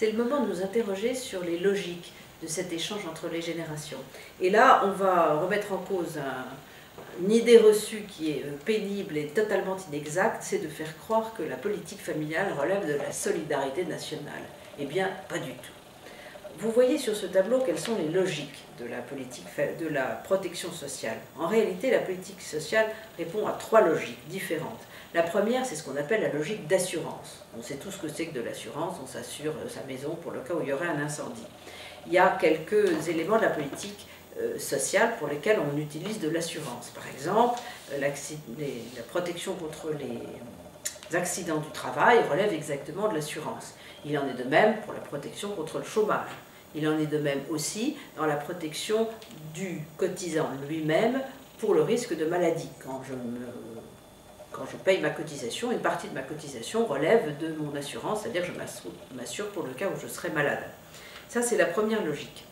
c'est le moment de nous interroger sur les logiques de cet échange entre les générations. Et là, on va remettre en cause une idée reçue qui est pénible et totalement inexacte, c'est de faire croire que la politique familiale relève de la solidarité nationale. Eh bien, pas du tout. Vous voyez sur ce tableau quelles sont les logiques de la protection sociale. En réalité, la politique sociale répond à 3 logiques différentes. La première, c'est ce qu'on appelle la logique d'assurance. On sait tout ce que c'est que de l'assurance, on s'assure sa maison pour le cas où il y aurait un incendie. Il y a quelques éléments de la politique sociale pour lesquels on utilise de l'assurance. Par exemple, la protection contre les accidents du travail relève exactement de l'assurance. Il en est de même pour la protection contre le chômage. Il en est de même aussi dans la protection du cotisant lui-même pour le risque de maladie. Quand je paye ma cotisation, une partie de ma cotisation relève de mon assurance, c'est-à-dire que je m'assure pour le cas où je serai malade. Ça, c'est la première logique.